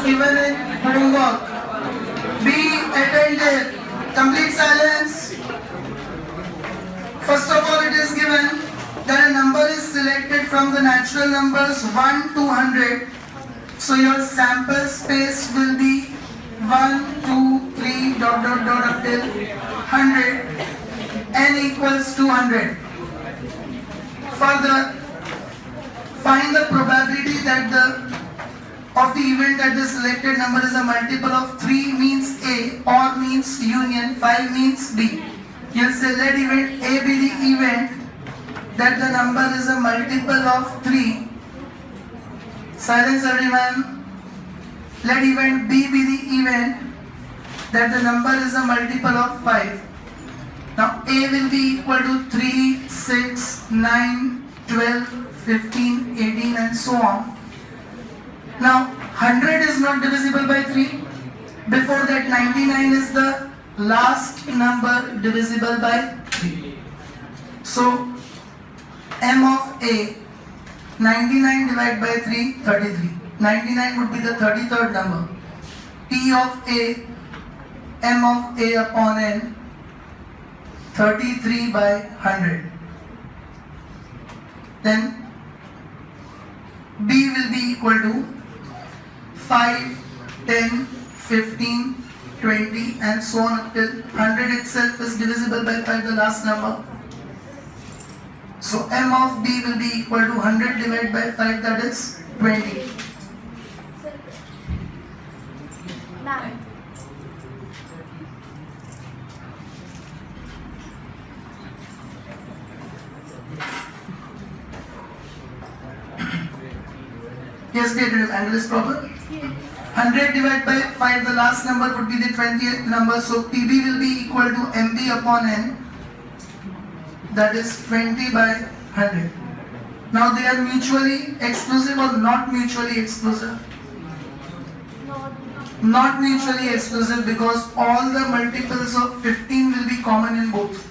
given in homework. Be attentive. Complete silence. First of all, it is given that a number is selected from the natural numbers 1 to 100. So your sample space will be 1, 2, 3, dot, dot, dot up till 100. N equals 200. Further, find the probability that of the event that the selected number is a multiple of 3 means A, or means union, 5 means B. You'll say let event A be the event that the number is a multiple of 3. Silence everyone. Let event B be the event that the number is a multiple of 5. Now A will be equal to 3, 6, 9, 12, 15, 18 and so on. Now 100 is not divisible by 3. Before that 99 is the last number divisible by 3. So M of A, 99 divided by 3, 33. 99 would be the 33rd number. P of A, M of A upon N, 33 by 100. Then B will be equal to 5, 10, 15, 20 and so on until 100 itself is divisible by 5, the last number. So M of B will be equal to 100 divided by 5, that is 20. Yes, the angle is proper. 100 divided by 5, the last number would be the 20th number. So PB will be equal to MB upon N. That is 20 by 100. Now they are mutually exclusive or not mutually exclusive? Not mutually exclusive, because all the multiples of 15 will be common in both.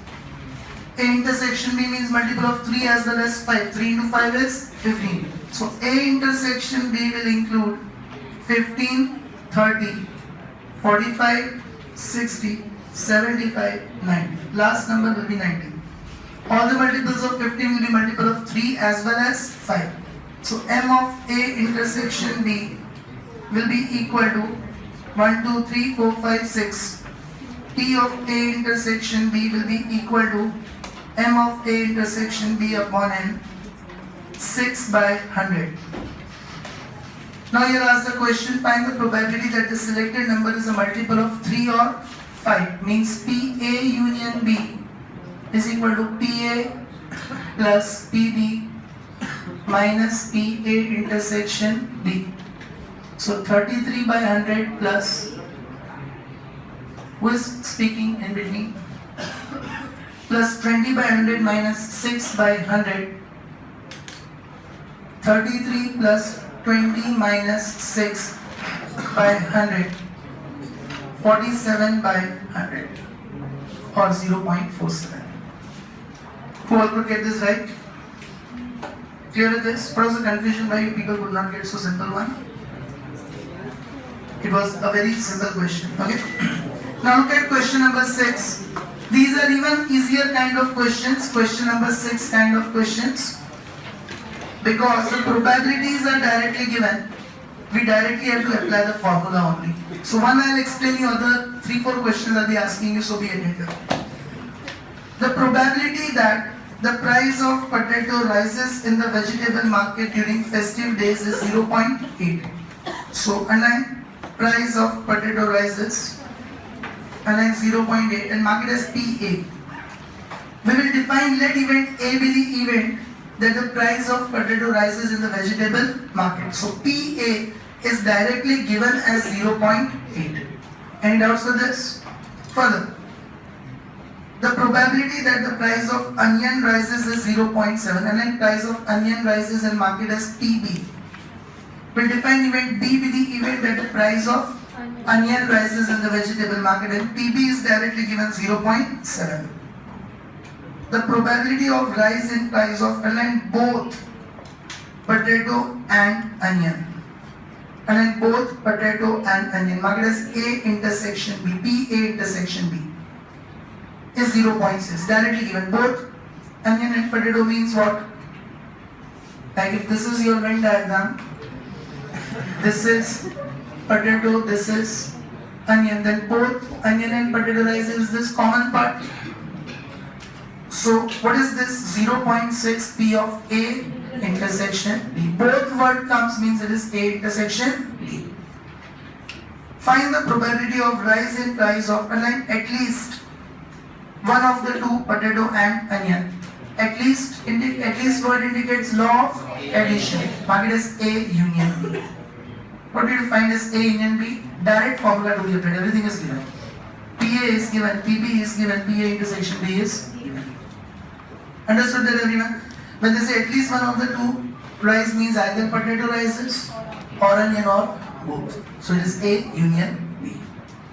A intersection B means multiple of 3 as well as 5. 3 into 5 is 15. So A intersection B will include 15, 30, 45, 60, 75, 90. Last number will be 90. All the multiples of 15 will be multiple of 3 as well as 5. So M of A intersection B will be equal to 1, 2, 3, 4, 5, 6. P of A intersection B will be equal to M of A intersection B upon N, 6 by 100. Now you are asked the question, find the probability that the selected number is a multiple of 3 or 5. Means PA union B is equal to PA plus PB minus PA intersection B. So 33 by 100 plus, who is speaking in between? Plus 20 by 100 minus 6 by 100. 33 plus 20 minus 6 by 100. 47 by 100 or 0.47. Who all could get this right? Clear with this? What was the confusion why you people could not get so simple one? It was a very simple question. Okay. Now look at question number 6. These are even easier kind of questions. Question number 6 kind of questions. Because the probabilities are directly given, we directly have to apply the formula only. So one I'll explain you, other 3-4 questions I'll be asking you, so be attentive. The probability that the price of potato rises in the vegetable market during festive days is 0.8. So underline price of potato rises, underline 0.8 and mark it as PA. We will define let event A be the event that the price of potato rises in the vegetable market. So PA is directly given as 0.8. Any doubts with this? Further, the probability that the price of onion rises is 0.7 and then price of onion rises and market as PB. We'll define event B be the event that the price of onion rises in the vegetable market and PB is directly given 0.7. The probability of rise in price of both potato and onion. and then both potato and onion, mark it as A intersection B, PA intersection B is 0.6, directly given. Both onion and potato means what? Like if this is your Venn diagram, this is potato, this is onion, then both onion and potato rice is this common part. So what is this? 0.6 P of A intersection B. Both word comes means it is A intersection B. Find the probability of rise in price of at least one of the two, potato and onion. At least word indicates law of addition. Mark it as A union B. What did you find as A union B? Direct formula to be applied. Everything is given. PA is given, PB is given, PA intersection B is given. Understood that everyone? When they say at least one of the two rice means either potato rices or onion or both. So it is A union B.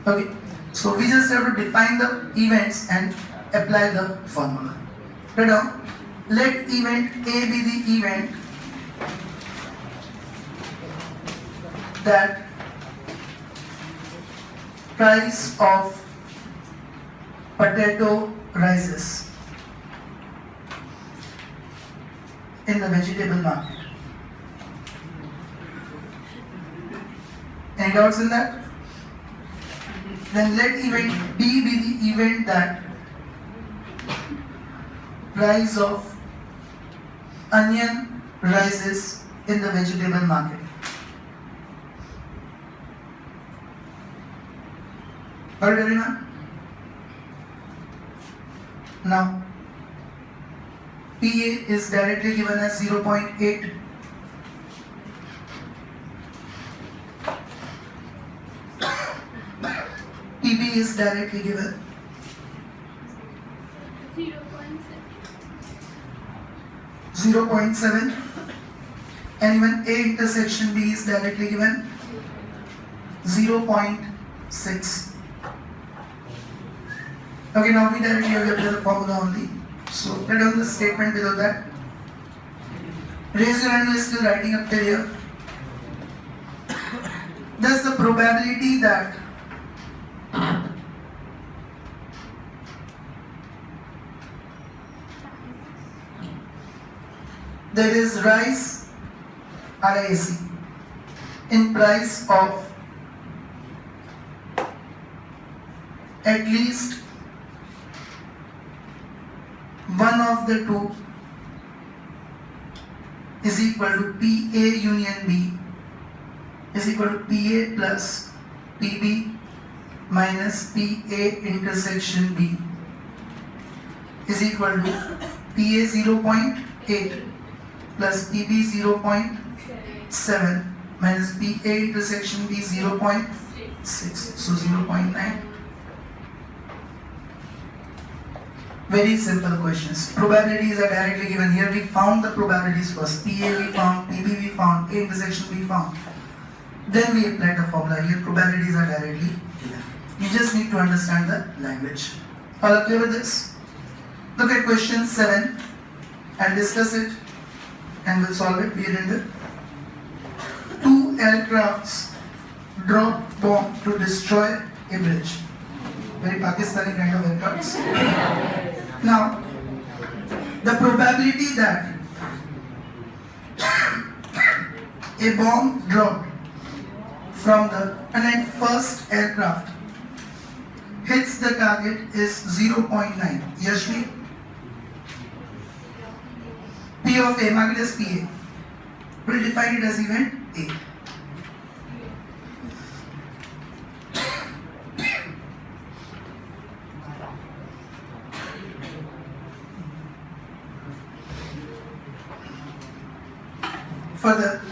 Okay. So we just have to define the events and apply the formula. Write down. Let event A be the event that price of potato rises in the vegetable market. Any doubts in that? Then let event B be the event that price of onion rises in the vegetable market. Got it, everyone? Now, PA is directly given as 0.8. PB is directly given 0.7, and even A intersection B is directly given 0.6. Okay, now we directly have the formula only. So write down the statement below that. Raise your hand who is still writing up till here. Thus the probability that there is rise RIC in price of at least one of the two is equal to PA union B is equal to PA plus PB minus PA intersection B is equal to PA 0.8 plus PB 0.7 minus PA intersection B 0.6, so 0.9. Very simple questions. Probabilities are directly given. Here we found the probabilities first. PA we found, PB we found, A intersection we found. Then we applied the formula. Here probabilities are directly given. You just need to understand the language. All clear with this? Look at question 7 and discuss it, and we'll solve it. We are in the two aircrafts drop bomb to destroy a bridge. Very Pakistani kind of aircrafts. Now, the probability that a bomb dropped from the first aircraft hits the target is 0.9. Yashvi? P of A, mark it as PA. We'll define it as event A. Further,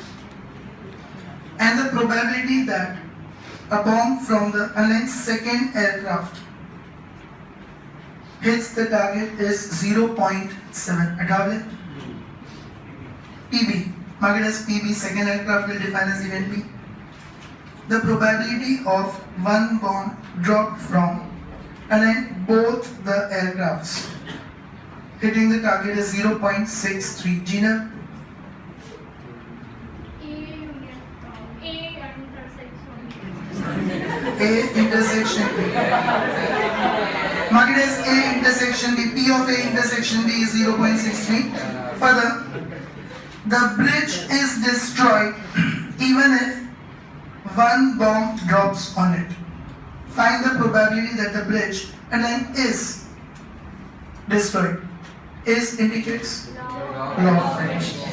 and the probability that a bomb from the unlinked second aircraft hits the target is 0.7. Atavle? PB, mark it as PB, second aircraft will define as event B. The probability of one bomb dropped from unlinked both the aircrafts hitting the target is 0.63. Gina? A intersection B. Mark it as A intersection B. P of A intersection B is 0.63. Further, the bridge is destroyed even if one bomb drops on it. Find the probability that the bridge and line is destroyed. Is indicates law of addition.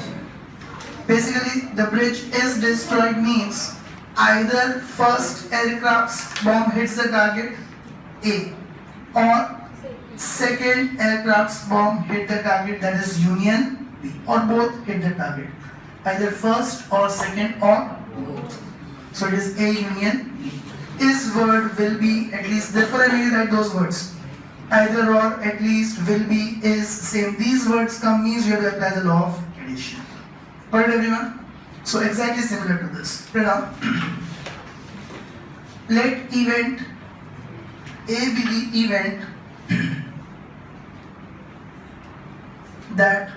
Basically, the bridge is destroyed means either first aircraft's bomb hits the target A, or second aircraft's bomb hit the target, that is Union B, or both hit the target, either first or second or both. So it is A union B. Is word will be at least, therefore I will write those words. Either or, at least, will be, is, same. These words come means you have to apply the law of addition. Got it, everyone? So exactly similar to this. Write down. Let event A be the event that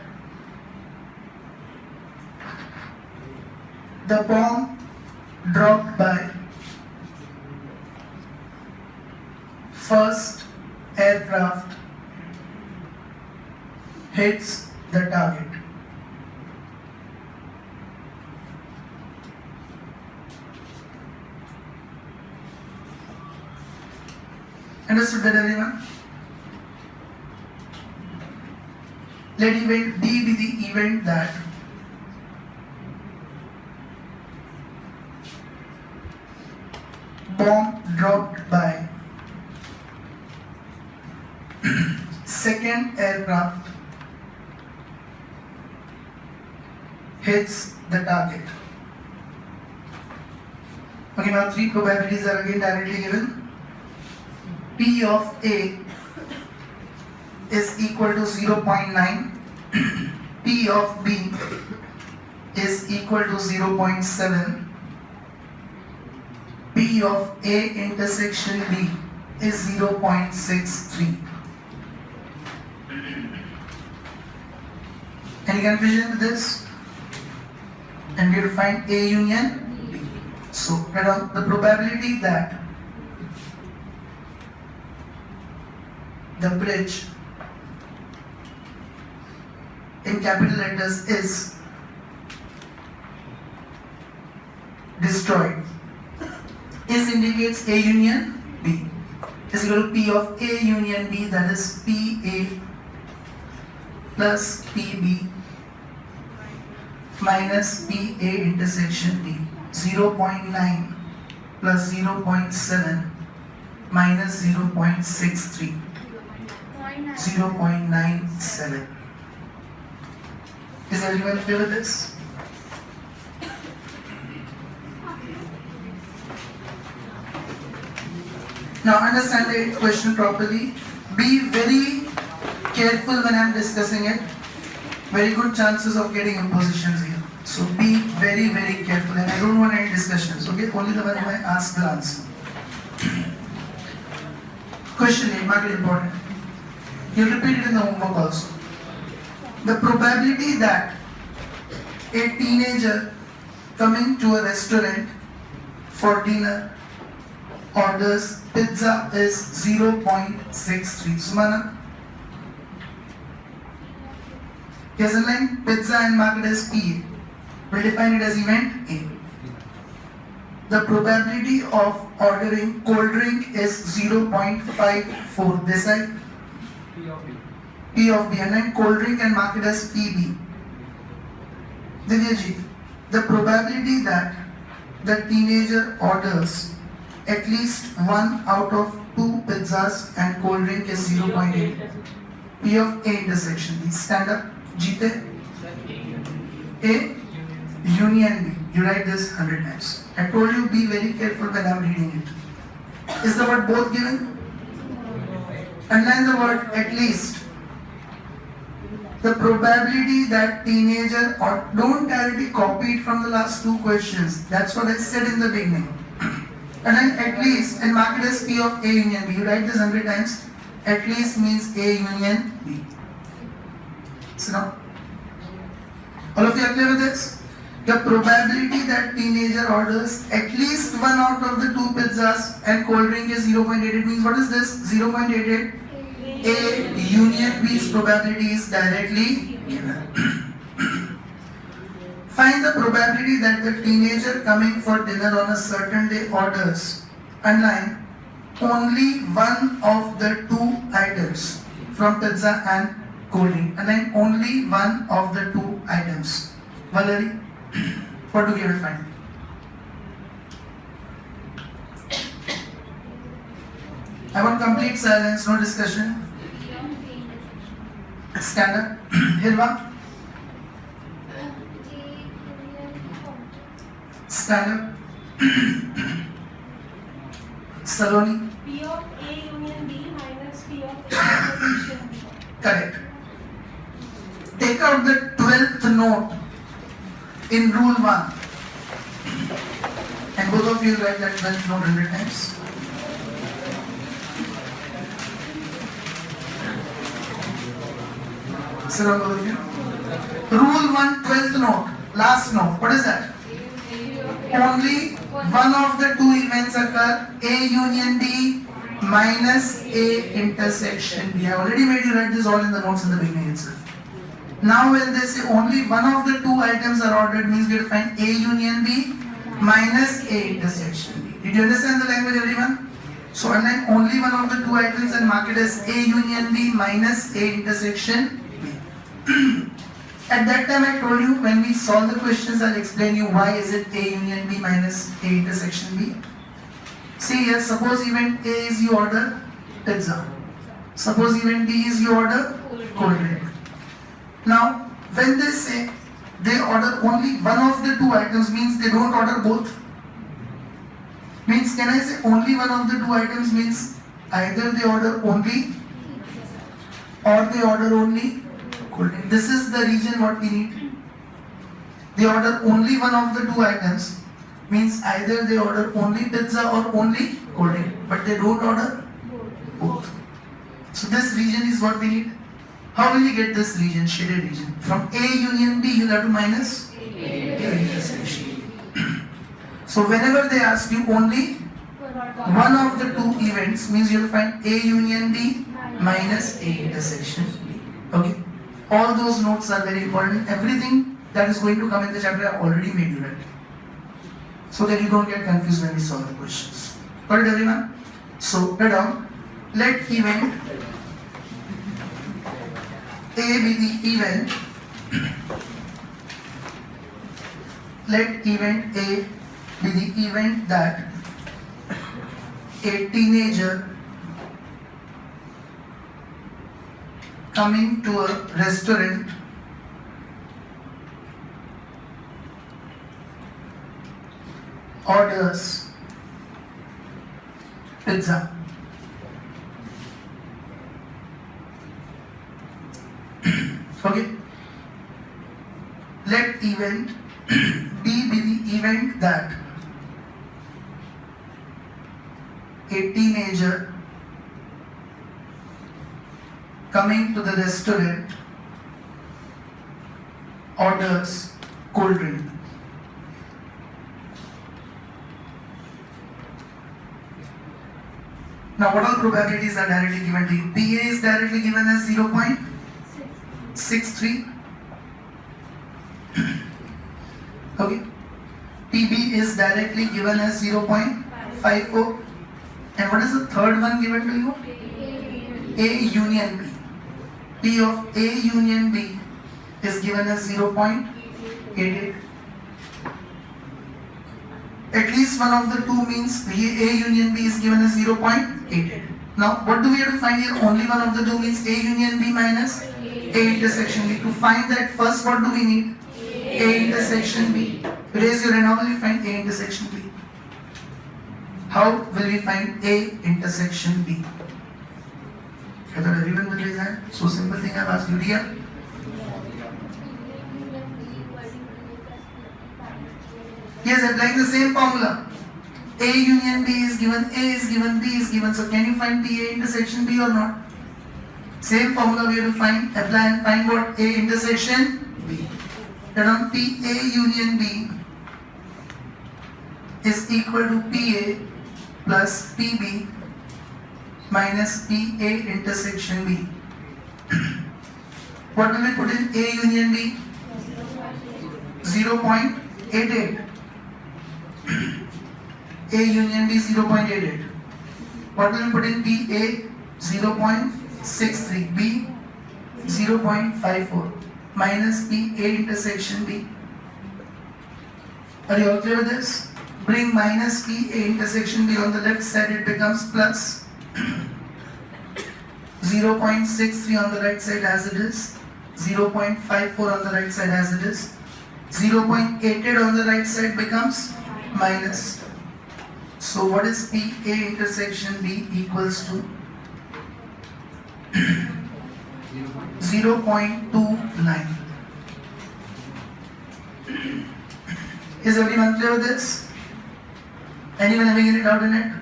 the bomb dropped by first aircraft hits the target. Understood that, everyone? Let event D be the event that bomb dropped by second aircraft hits the target. Okay, now three probabilities are again directly given. P of A is equal to 0.9. P of B is equal to 0.7. P of A intersection B is 0.63. Any confusion with this? And we have to find A union B. So, write down the probability that the bridge in capital letters is destroyed. Is indicates A union B is equal to P of A union B, that is PA plus PB minus PA intersection B. 0.9 plus 0.7 minus 0.63. 0.97. Is everyone clear with this? Now understand the question properly. Be very careful when I am discussing it. Very good chances of getting impositions here. So be very, very careful, and I don't want any discussions, okay? Only the one who I ask will answer. Question 8, mark it important. You'll repeat it in the homework also. The probability that a teenager coming to a restaurant for dinner orders pizza is 0.63. Sumana? Here's a line, pizza and mark it as P. We'll define it as event A. The probability of ordering cold drink is 0.54. This side? P of B, and then cold drink and mark it as PB. Divyaji, the probability that the teenager orders at least one out of two pizzas and cold drink is 0.8. P of A intersection B. Stand up. Jeete. A union B. You write this 100 times. I told you be very careful when I am reading it. Is the word both given? Underline the word at least. The probability that teenager, or don't directly copy it from the last two questions. That's what I said in the beginning. And then at least, and mark it as P of A union B. You write this 100 times. At least means A union B. So now, all of you are clear with this? The probability that teenager orders at least one out of the two pizzas and cold drink is 0.88 means what is this? 0.88. A union B's probability is directly given. Find the probability that the teenager coming for dinner on a certain day orders, underline, only one of the two items from pizza and cold drink. Underline, only one of the two items. Valerie, what do we have to find? I want complete silence, no discussion. Stand up. Hirva. Stand up. Saloni. P of A union B minus P of A intersection B. Correct. Take out the 12th note in rule 1. And both of you write that 12th note 100 times. Sit down, both of you. Rule 1, 12th note. Last note. What is that? Only one of the two events occur, A union B minus A intersection B. I already made you write this all in the notes in the beginning itself. Now when they say only one of the two items are ordered means we have to find A union B minus A intersection B. Did you understand the language, everyone? So underline only one of the two items and mark it as A union B minus A intersection B. At that time I told you when we solve the questions I'll explain you why is it A union B minus A intersection B. See here, suppose event A is you order pizza. Suppose event B is you order cold drink. Now when they say they order only one of the two items means they don't order both. Means can I say only one of the two items means either they order only or they order only cold drink. This is the region what we need. They order only one of the two items means either they order only pizza or only cold drink, but they don't order both. So this region is what we need. How will you get this region, shaded region? From A union B, you'll have to minus A intersection B. So whenever they ask you only one of the two events, means you'll find A union B minus A intersection B. Okay? All those notes are very important. Everything that is going to come in the chapter I already made you write. So that you don't get confused when we solve the questions. Got it, everyone? So, write down. Let event A be the event. Let event A be the event that a teenager coming to a restaurant orders pizza. Okay. Let event B be the event that a teenager coming to the restaurant orders cold drink. Now what all probabilities are directly given to you? PA is directly given as 0.63. Okay. PB is directly given as 0.54. And what is the third one given to you? A union B. P of A union B is given as 0.88. At least one of the two means A union B is given as 0.88. Now what do we have to find here? Only one of the two means A union B minus A intersection B. To find that first what do we need? A intersection B. Raise your hand, how will you find A intersection B? How will we find A intersection B? I thought everyone will raise hand. So simple thing I've asked you here. Yes, applying the same formula. A union B is given, A is given, B is given. So can you find PA intersection B or not? Same formula we have to find, apply and find what? A intersection B. Write down PA union B is equal to PA plus PB minus PA intersection B. What will we put in A union B? 0.88. A union B 0.88. What will we put in PA? 0.63. B 0.54 minus PA intersection B. Are you all clear with this? Bring minus PA intersection B on the left side, it becomes plus 0.63 on the right side as it is, 0.54 on the right side as it is, 0.88 on the right side becomes minus. So what is PA intersection B equals to? 0.29. Is everyone clear with this? Anyone having any doubt in it?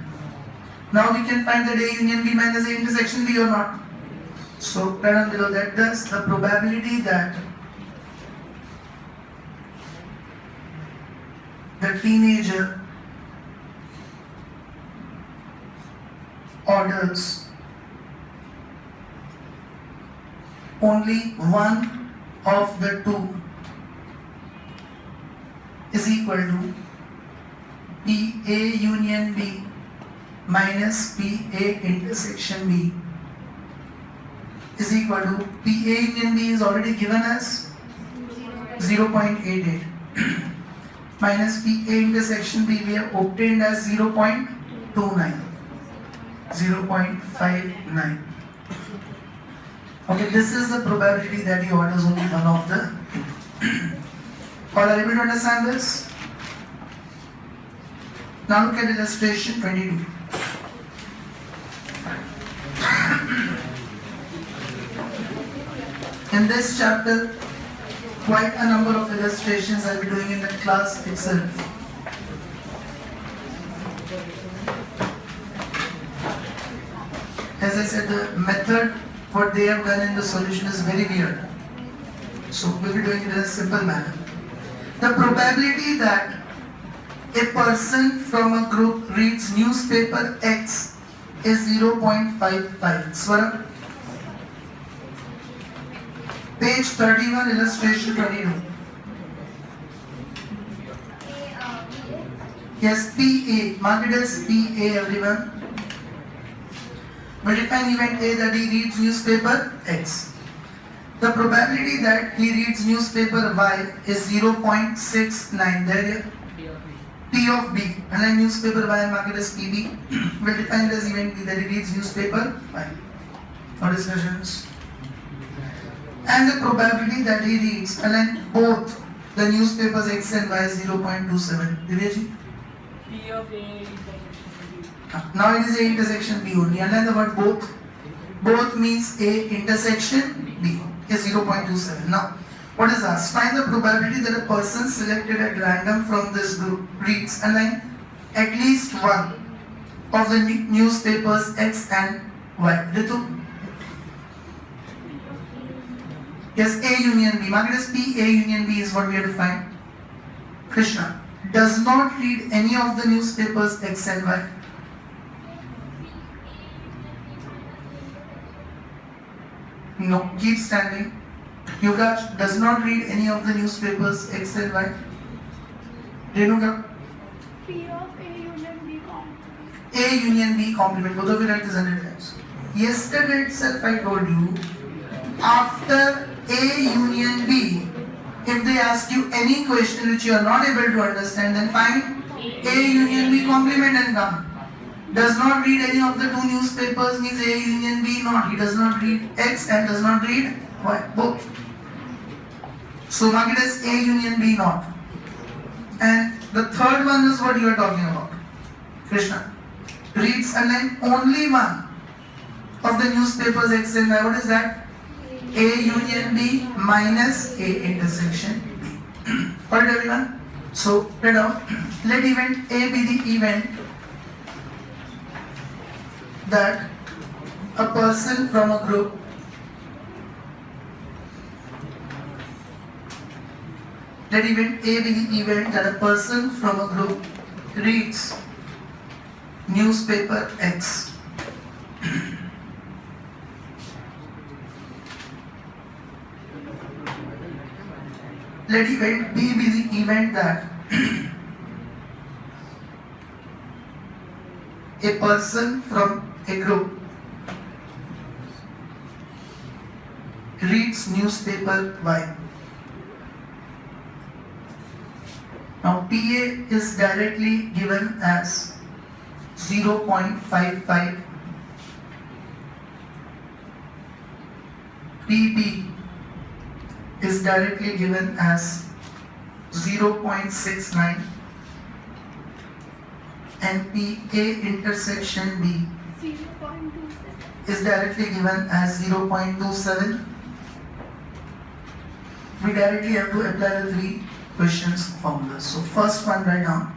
Now we can find that A union B minus A intersection B or not. So write down below that thus the probability that the teenager orders only one of the two is equal to PA union B minus PA intersection B is equal to PA union B is already given as 0.88 minus PA intersection B we have obtained as 0.29, 0.59. Okay, this is the probability that he orders only one of the two. All are able to understand this? Now look at illustration 22. In this chapter, quite a number of illustrations I'll be doing in the class itself. As I said, the method, what they have done in the solution is very weird. So we'll be doing it in a simple manner. The probability that a person from a group reads newspaper X is 0.55. Swara. Page 31, illustration 22. Yes, PA. Mark it as PA, everyone. We'll define event A that he reads newspaper X. The probability that he reads newspaper Y is 0.69. There, P of B. And then newspaper Y and mark it as PB. We'll define it as event B that he reads newspaper Y. No discussions. And the probability that he reads, and then both the newspapers X and Y is 0.27. Divyaji? P of A Now it is A intersection B only. And then the word both. Both means A intersection B is 0.27. Now, what is asked? Find the probability that a person selected at random from this group reads and then at least one of the newspapers X and Y. Ritu? Yes, A union B. Mark it as P, A union B is what we have to find. Krishna does not read any of the newspapers X and Y. No, keep standing. Yuvraj does not read any of the newspapers X and Y. Renuka? P of A union B complement. A union B complement. Both of you write this 100 times. Yesterday itself I told you, after A union B, if they ask you any question which you are not able to understand, then find A union B complement and come. Does not read any of the two newspapers means A union B not. He does not read X and does not read Y. Both. So mark it as A union B not. And the third one is what you are talking about. Krishna reads and then only one of the newspapers X and Y. What is that? A union B minus A intersection B. Alright everyone? So let event A be the event that a person from a group Let event A be the event that a person from a group reads newspaper X. Let event B be the event that a person from a group reads newspaper Y. Now PA is directly given as 0.55, PB is directly given as 0.69, and PA intersection B 0.27. is directly given as 0.27. We directly have to apply the three questions formulas. So first one right now,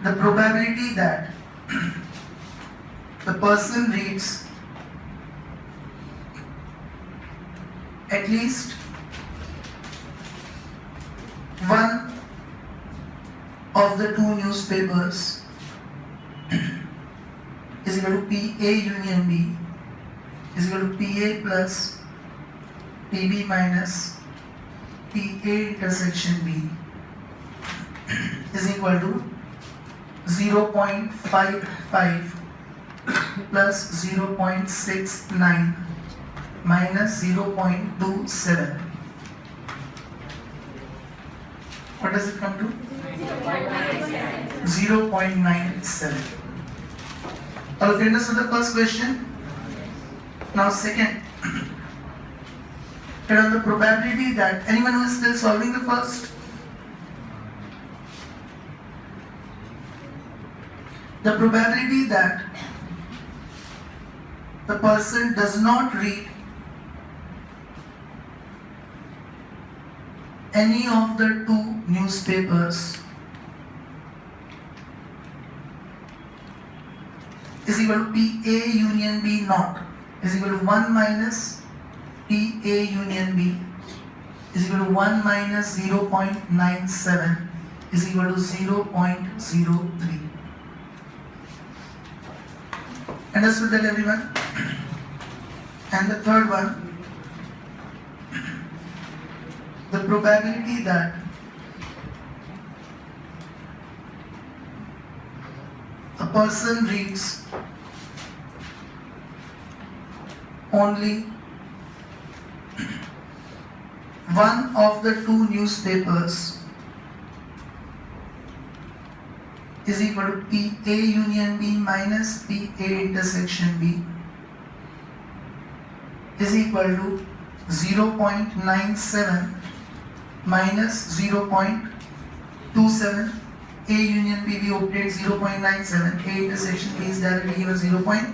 the probability that the person reads at least one of the two newspapers is equal to PA union B is equal to PA plus PB minus PA intersection B is equal to 0.55 plus 0.69 minus 0.27. What does it come to? 0.97. All of you understood the first question? Now second, and on the probability that anyone who is still solving the first, the probability that the person does not read any of the two newspapers is equal to PA union B naught is equal to 1 minus PA union B is equal to 1 minus 0.97 is equal to 0.03. Understood that, everyone? And the third one, the probability that a person reads only one of the two newspapers is equal to PA union B minus PA intersection B is equal to 0.97 minus 0.27. A union B we obtained 0.97, A intersection B is directly given 0.27,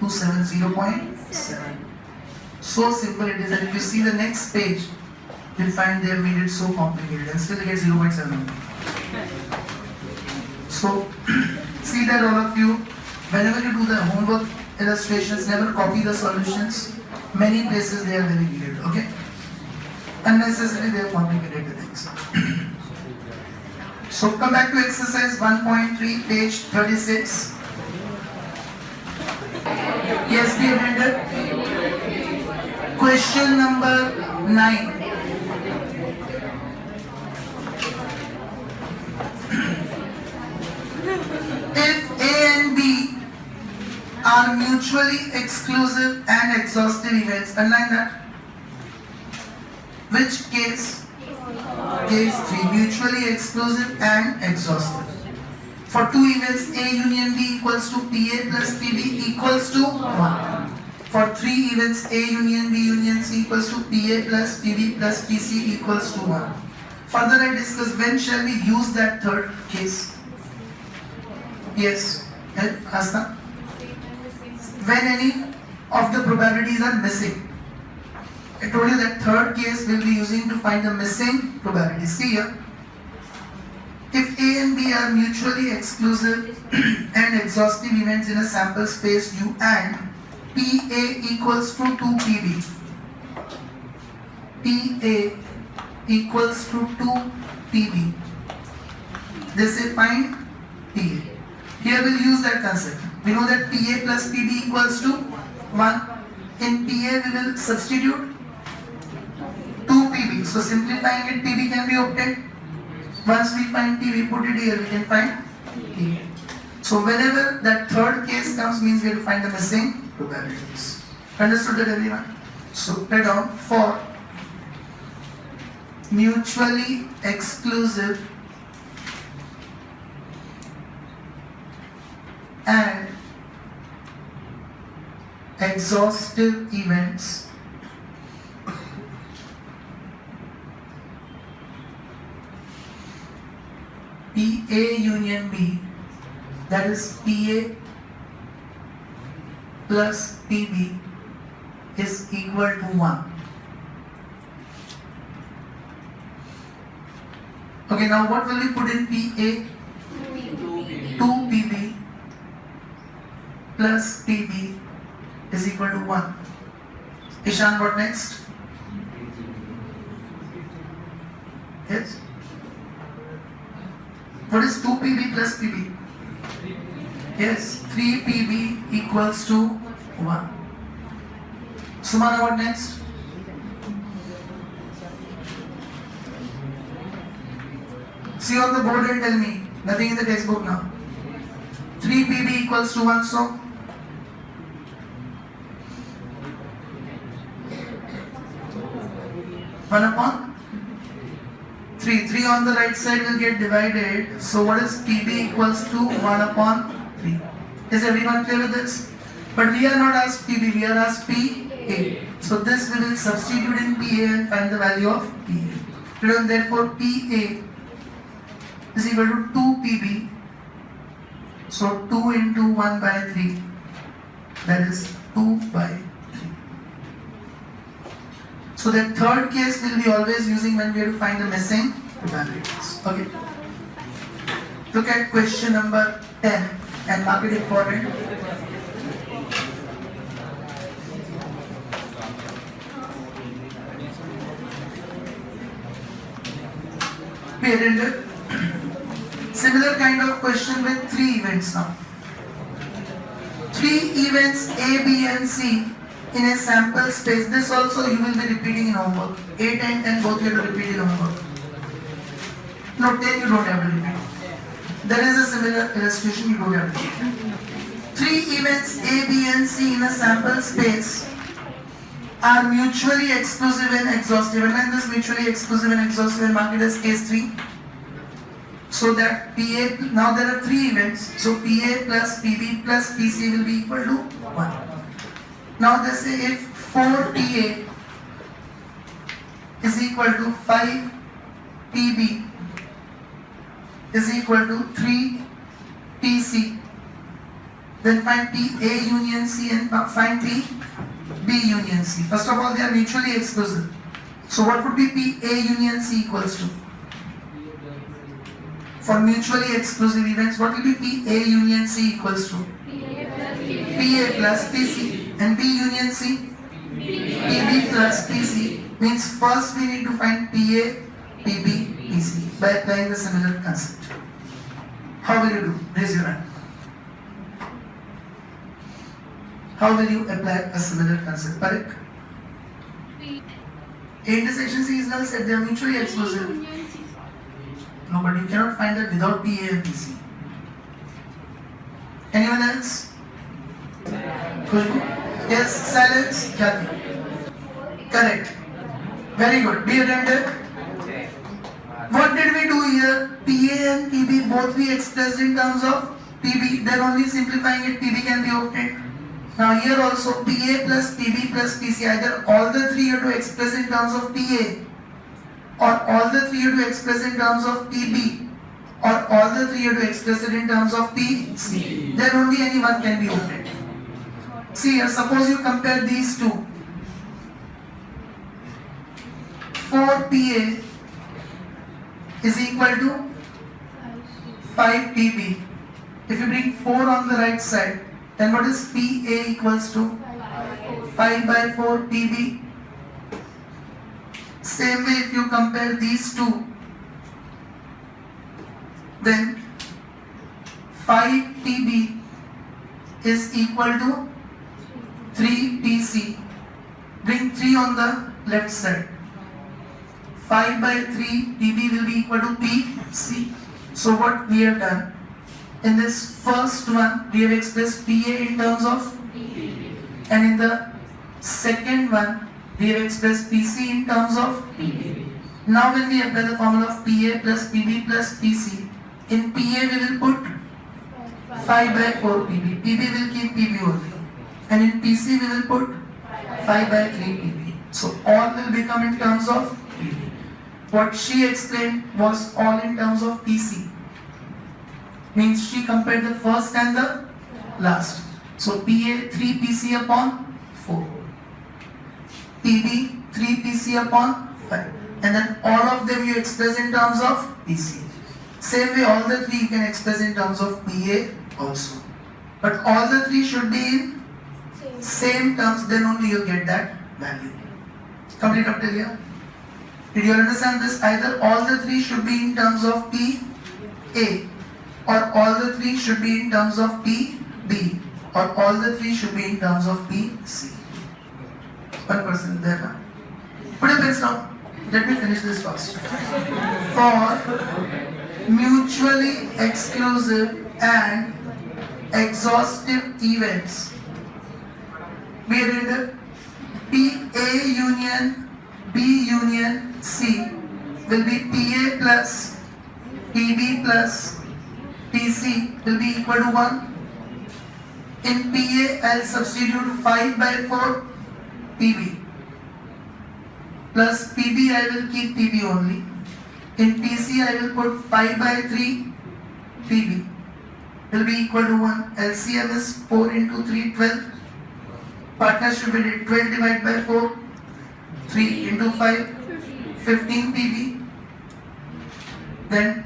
0.7. So simple it is that if you see the next page, you'll find they have made it so complicated and still get 0.7. So see that all of you, whenever you do the homework illustrations, never copy the solutions. Many places they are very weird, okay? Unnecessarily they have complicated the things. So come back to exercise 1.3, page 36. Yes, dear reader. Question number 9. If A and B are mutually exclusive and exhaustive events, underline that. Which case? Case 3, mutually exclusive and exhaustive. For two events, A union B equals to PA plus PB equals to 1. For three events, A union B union C equals to PA plus PB plus PC equals to 1. Further I discuss when shall we use that third case. Yes, Asta? When any of the probabilities are missing. I told you that third case we'll be using to find the missing probability. See here. If A and B are mutually exclusive and exhaustive events in a sample space U and PA equals to 2PB. PA equals to 2 PB. They say find PA. Here we'll use that concept. We know that PA plus PB equals to 1. In PA we will substitute 2 PB. So simplifying it, PB can be obtained. Once we find P, we put it here, we can find P. So whenever that third case comes, means we have to find the missing probabilities. Understood that, everyone? So write down for mutually exclusive and exhaustive events, PA union B, that is PA plus PB, is equal to 1. Okay, now what will we put in PA? 2 PB plus PB is equal to 1. Ishan, what next? Yes? What is 2 PB plus PB? Yes, 3 PB equals to 1. Sumana, what next? See on the board and tell me. Nothing in the textbook now. 3 PB equals to 1, so 1 upon 3. 3 on the right side will get divided. So what is PB equals to 1 upon 3. Is everyone clear with this? But we are not asked PB, we are asked PA. So this we will substitute in PA and find the value of PA. And therefore PA is equal to 2 PB. So 2 into 1 by 3, that is 2 by 3. So the third case will be always using when we have to find the missing probabilities. Okay. Look at question number 10 and mark it important. Pay attention. Similar kind of question with 3 events now. 3 events A, B and C in a sample space. This also you will be repeating in homework. 8 and 10 both you have to repeat in homework. No, 10 you don't have to repeat. There is a similar illustration you don't have to repeat. 3 events A, B and C in a sample space are mutually exclusive and exhaustive. And when this mutually exclusive and exhaustive, and mark it as case 3. So that PA, now there are 3 events, so PA plus PB plus PC will be equal to 1. Now they say if 4 PA is equal to 5 PB is equal to 3 PC, then find PA union C and find B union C. First of all, they are mutually exclusive. So what would be PA union C equals to? For mutually exclusive events, what will be PA union C equals to? PA plus PC. And B union C? PB plus PC. Means first we need to find PA, PB, PC by applying the similar concept. How will you do? Raise your hand. How will you apply a similar concept? Parik? A intersection C is null set, they are mutually exclusive. No, but you cannot find that without PA and PC. Anyone else? Khushbu? Yes, silence. Khyati? Correct. Very good. Be attentive. What did we do here? PA and PB both we expressed in terms of PB. Then only simplifying it, PB can be obtained. Now here also PA plus PB plus PC, either all the 3 you have to express in terms of PA, or all the 3 you have to express in terms of PB, or all the 3 you have to express it in terms of PC. Then only any one can be obtained. See here, suppose you compare these two. 4 PA is equal to 5 PB. If you bring 4 on the right side, then what is PA equals to? 5 by 4 PB. Same way, if you compare these two, then 5 PB is equal to 3 PC. Bring 3 on the left side. 5 by 3 PB will be equal to PC. So what we have done, in this first one, we have expressed PA in terms of, and in the second one, we have expressed PC in terms of. Now when we apply the formula of PA plus PB plus PC, in PA we will put 5 by 4 PB. PB will keep PB only. And in PC we will put 5 by 3 PB. So all will become in terms of PB. What she explained was all in terms of PC. Means she compared the first and the last. So PA 3 PC upon 4. PB 3 PC upon 5. And then all of them you express in terms of PC. Same way all the 3 you can express in terms of PA also. But all the 3 should be in same terms, then only you'll get that value. Complete up till here? Did you understand this? Either all the 3 should be in terms of PA, or all the 3 should be in terms of PB, or all the 3 should be in terms of PC. 1% there now. Put your pens down. Let me finish this first. For mutually exclusive and exhaustive events, we are in the PA union B union C will be PA plus PB plus PC will be equal to 1. In PA, I'll substitute 5 by 4 PB. Plus PB, I will keep PB only. In PC, I will put 5 by 3 PB. Will be equal to 1. LCM is 4 into 3, 12. Partnership will be 12 divided by 4. 3 into 5, 15 PB. Then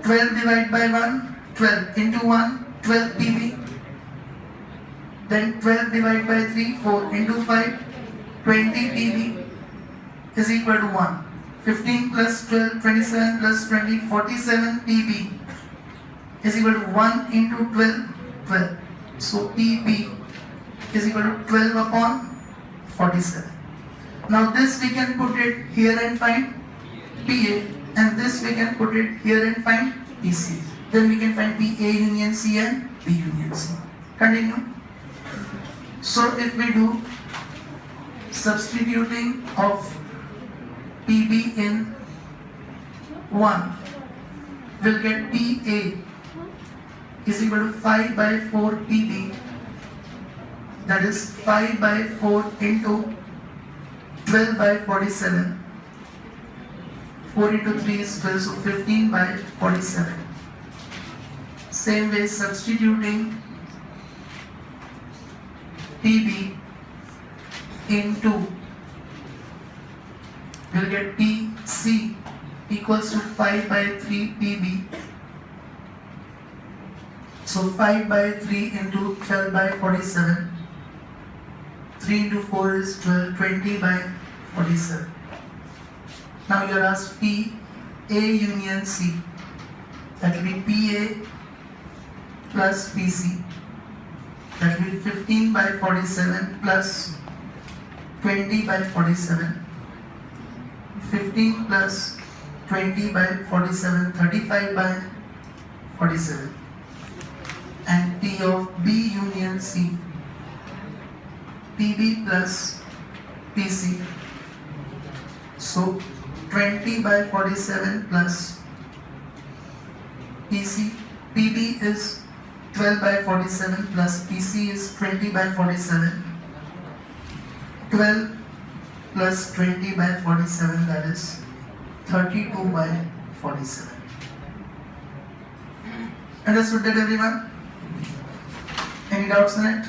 12 divided by 1, 12 into 1, 12 PB. Then 12 divided by 3, 4 into 5, 20 PB is equal to 1. 15 plus 12, 27 plus 20, 47 PB is equal to 1 into 12, 12. So PB is equal to 12 upon 47. Now this we can put it here and find PA, and this we can put it here and find PC. Then we can find PA union C and B union C. Continue. So if we do substituting of PB in 1, we'll get PA is equal to 5 by 4 PB, that is 5 by 4 into 12 by 47. 4 into 3 is 12, so 15 by 47. Same way, substituting PB into, we'll get PC equals to 5 by 3 PB. So 5 by 3 into 12 by 47. 3 into 4 is 12, 20 by 47. Now you are asked PA union C. That will be PA plus PC. That will be 15 by 47 plus 20 by 47. 15 plus 20 by 47, 35 by 47. And P of B union C, PB plus PC. So 20 by 47 plus PC. PB is 12 by 47 plus PC is 20 by 47. 12 plus 20 by 47, that is 32 by 47. Understood that, everyone? Any doubts on it?